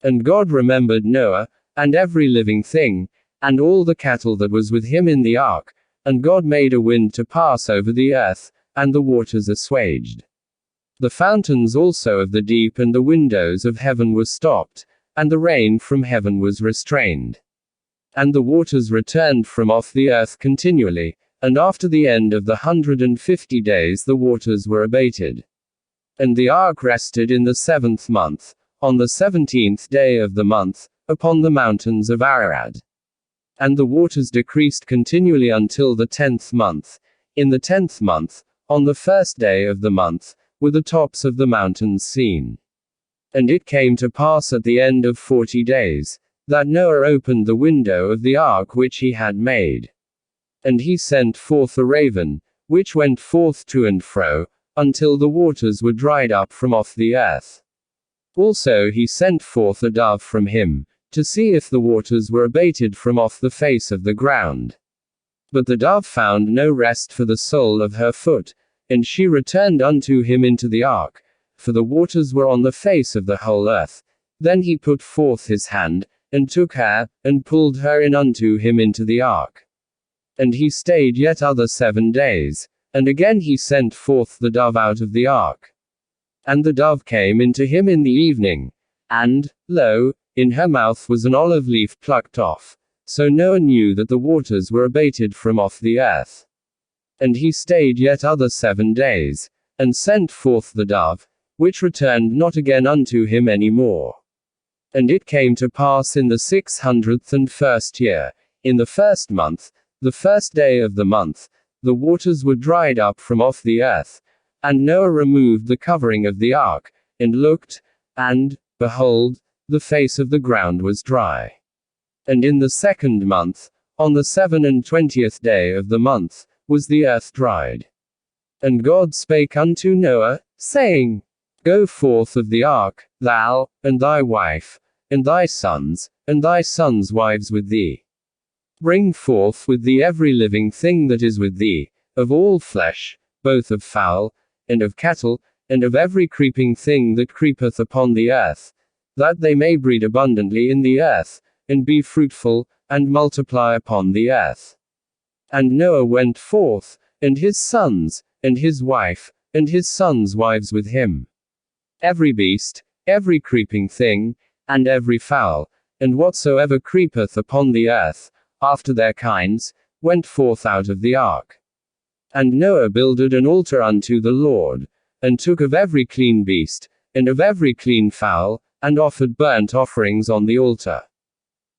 And God remembered Noah, and every living thing, and all the cattle that was with him in the ark, and God made a wind to pass over the earth, and the waters assuaged. The fountains also of the deep and the windows of heaven were stopped, and the rain from heaven was restrained. And the waters returned from off the earth continually, and after the end of the 150 days the waters were abated. And the ark rested in the 7th month, on the 17th day of the month, upon the mountains of Ararat. And the waters decreased continually until the 10th month. In the 10th month, on the 1st day of the month, were the tops of the mountains seen. And it came to pass at the end of 40 days, that Noah opened the window of the ark which he had made. And he sent forth a raven, which went forth to and fro, until the waters were dried up from off the earth. Also he sent forth a dove from him, to see if the waters were abated from off the face of the ground. But the dove found no rest for the sole of her foot, and she returned unto him into the ark, for the waters were on the face of the whole earth. Then he put forth his hand, and took her, and pulled her in unto him into the ark. And he stayed yet other 7 days, and again he sent forth the dove out of the ark. And the dove came into him in the evening, and, lo, in her mouth was an olive leaf plucked off. So Noah knew that the waters were abated from off the earth. And he stayed yet other 7 days, and sent forth the dove, which returned not again unto him any more. And it came to pass in the 601st year, in the 1st month, the 1st day of the month, the waters were dried up from off the earth. And Noah removed the covering of the ark, and looked, and, behold, the face of the ground was dry. And in the 2nd month, on the 27th day of the month, was the earth dried. And God spake unto Noah, saying, Go forth of the ark, thou, and thy wife, and thy sons wives with thee. Bring forth with thee every living thing that is with thee, of all flesh, both of fowl, and of cattle, and of every creeping thing that creepeth upon the earth, that they may breed abundantly in the earth, and be fruitful, and multiply upon the earth. And Noah went forth, and his sons, and his wife, and his sons' wives with him. Every beast, every creeping thing, and every fowl, and whatsoever creepeth upon the earth, after their kinds, went forth out of the ark. And Noah builded an altar unto the Lord, and took of every clean beast, and of every clean fowl, and offered burnt offerings on the altar.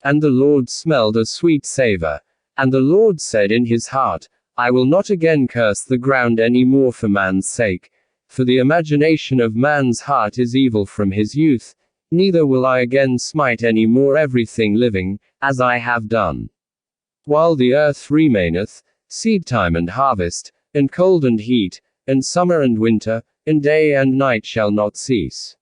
And the Lord smelled a sweet savor. And the Lord said in his heart, I will not again curse the ground any more for man's sake, for the imagination of man's heart is evil from his youth, neither will I again smite any more everything living, as I have done. While the earth remaineth, seedtime and harvest, and cold and heat, and summer and winter, and day and night shall not cease.